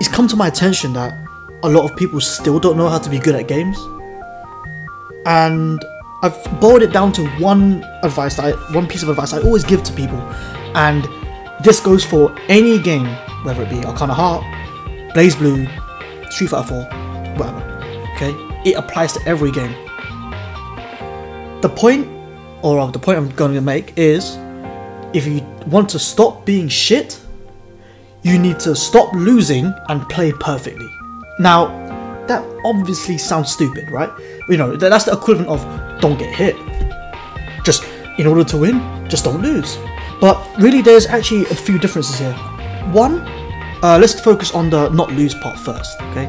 it's come to my attention that a lot of people still don't know how to be good at games, and I've boiled it down to one piece of advice I always give to people, and this goes for any game, whether it be Arcana Heart, BlazBlue, Street Fighter 4, whatever. Okay, it applies to every game. The point I'm going to make is, if you want to stop being shit, you need to stop losing and play perfectly. Now, that obviously sounds stupid, right? You know, that's the equivalent of don't get hit. Just, in order to win, just don't lose. But really, there's actually a few differences here. One, let's focus on the not lose part first, okay?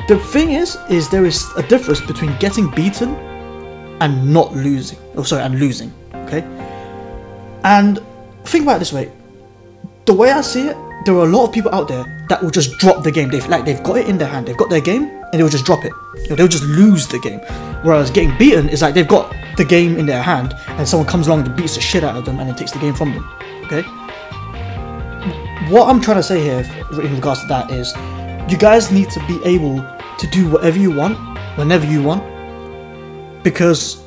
The thing is there is a difference between getting beaten and not losing. And losing, okay? And think about it this way. The way I see it, there are a lot of people out there that will just drop the game. They've got it in their hand, they've got their game, and they'll just drop it. You know, they'll just lose the game. Whereas getting beaten is like they've got the game in their hand, and someone comes along and beats the shit out of them and then takes the game from them. Okay? What I'm trying to say here in regards to that is, you guys need to be able to do whatever you want, whenever you want, because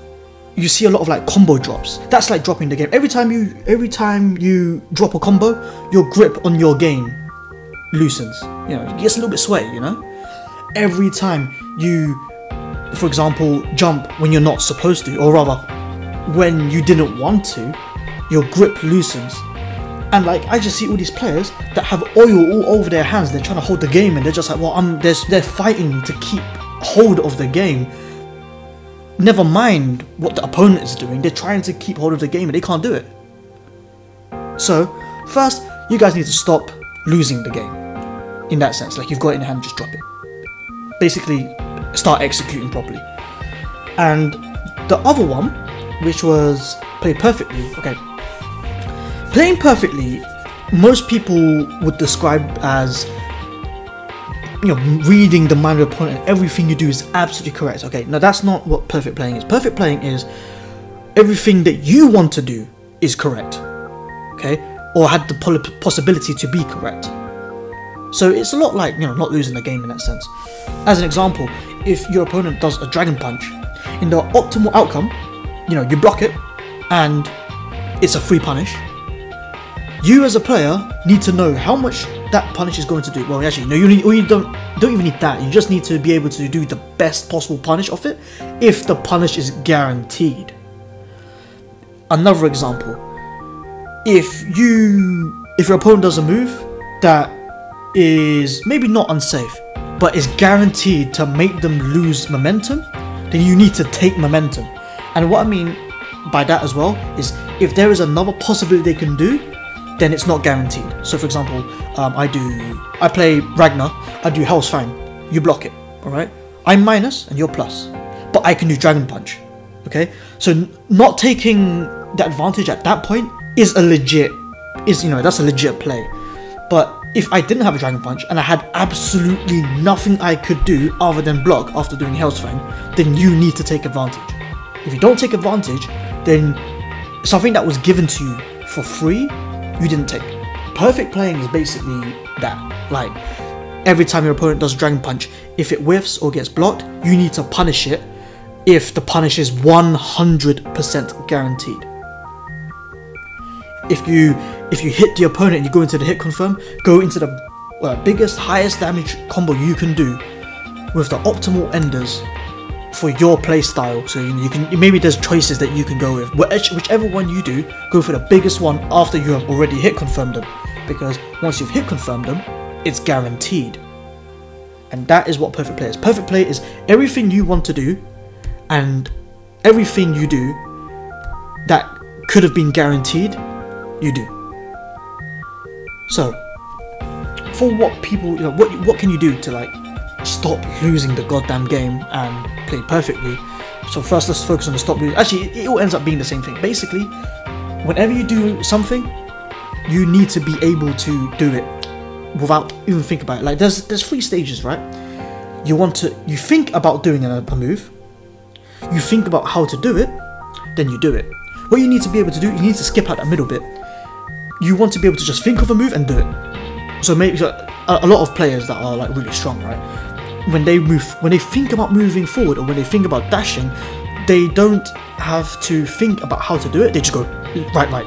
you see a lot of like combo drops. That's like dropping the game. Every time you drop a combo, your grip on your game loosens. You know, it gets a little bit sweaty, you know? Every time you, for example, jump when you're not supposed to, or rather, when you didn't want to, your grip loosens. And like, I just see all these players that have oil all over their hands. They're trying to hold the game, and they're just like, well, they're fighting to keep hold of the game. Never mind what the opponent is doing, they're trying to keep hold of the game and they can't do it. So, first, you guys need to stop losing the game. In that sense, like, you've got it in your hand, just drop it. Basically, start executing properly. And the other one, which was play perfectly, okay. Playing perfectly, most people would describe as, you know, reading the mind of the opponent and everything you do is absolutely correct. Okay, now that's not what perfect playing is. Perfect playing is everything that you want to do is correct, okay, or had the possibility to be correct. So it's a lot like, you know, not losing the game in that sense. As an example, if your opponent does a dragon punch, in the optimal outcome, you know, you block it and it's a free punish. You as a player need to know how much that punish is going to do. Well, actually, no, you don't even need that. You just need to be able to do the best possible punish of it, if the punish is guaranteed. Another example: if your opponent does a move that is maybe not unsafe, but is guaranteed to make them lose momentum, then you need to take momentum. And what I mean by that as well is, if there is another possibility they can do, then it's not guaranteed. So for example, I play Ragnar, I do Hell's Fang, you block it, alright? I'm minus and you're plus, but I can do Dragon Punch, okay? So not taking the advantage at that point is that's a legit play. But if I didn't have a Dragon Punch and I had absolutely nothing I could do other than block after doing Hell's Fang, then you need to take advantage. If you don't take advantage, then something that was given to you for free, you didn't take. Perfect playing is basically that. Like, every time your opponent does a Dragon Punch, if it whiffs or gets blocked, you need to punish it if the punish is 100% guaranteed. If you hit the opponent and you go into the hit confirm, go into the biggest, highest damage combo you can do with the optimal enders for your play style. So you can, maybe there's choices that you can go with. Whichever one you do, go for the biggest one after you have already hit confirmed them, because once you've hit confirmed them, it's guaranteed. And that is what perfect play is. Perfect play is everything you want to do, and everything you do that could have been guaranteed, you do. So, for what people, what can you do to like stop losing the goddamn game and play perfectly? So first, let's focus on the stop losing. Actually, it all ends up being the same thing. Basically, whenever you do something, you need to be able to do it without even thinking about it. Like, there's 3 stages, right? You think about doing a move, you think about how to do it, then you do it. What you need to be able to do, you need to skip out that middle bit. You want to be able to just think of a move and do it. So maybe, a lot of players that are like really strong, right? When they think about moving forward or when they think about dashing, they don't have to think about how to do it. They just go right,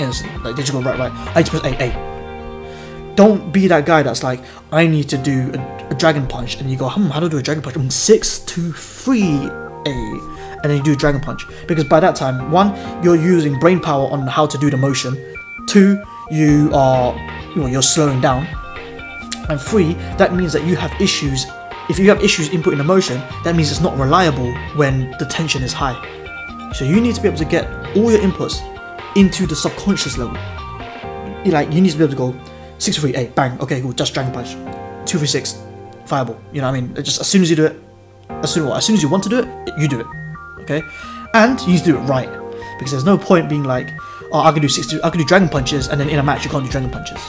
instant. Like they just go right. I need to press A. Don't be that guy that's like, I need to do a dragon punch, and you go, how do I do a dragon punch? 6, 2, 3, A, and then you do a dragon punch. Because by that time, 1, you're using brain power on how to do the motion. 2, you're slowing down. And 3, that means that you have issues. If you have issues inputting the motion, that means it's not reliable when the tension is high. So you need to be able to get all your inputs into the subconscious level. You need to be able to go 6, 3, 8, bang, okay, cool, just dragon punch. 2, 3, 6, fireball. You know what I mean? Just as soon as you do it, as soon as you want to do it, you do it. Okay? And you need to do it right. Because there's no point being like, oh, I can do dragon punches, and then in a match you can't do dragon punches.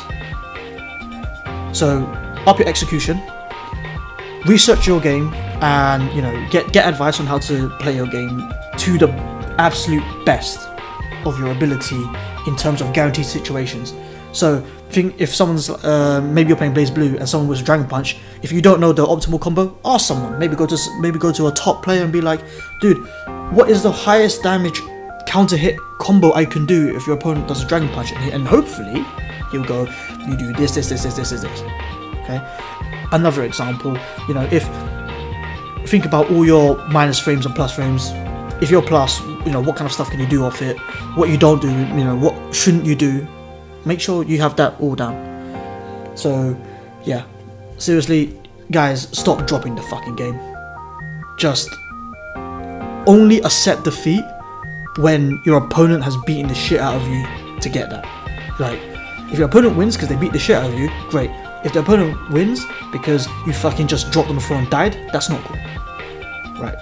So up your execution, research your game, and get advice on how to play your game to the absolute best of your ability in terms of guaranteed situations. So think if someone's maybe you're playing BlazBlue and someone was Dragon Punch, if you don't know the optimal combo, ask someone. Maybe go to a top player and be like, dude, what is the highest damage counter hit combo I can do if your opponent does a Dragon Punch? And hopefully he'll go, you do this. Okay. Another example, if think about all your minus frames and plus frames. If you're plus, what kind of stuff can you do off it? What you don't do, what shouldn't you do? Make sure you have that all down. So, yeah, seriously, guys, stop dropping the fucking game. Just only accept defeat when your opponent has beaten the shit out of you to get that. Like, if your opponent wins because they beat the shit out of you, great. If the opponent wins because you fucking just dropped on the floor and died, that's not cool. Right.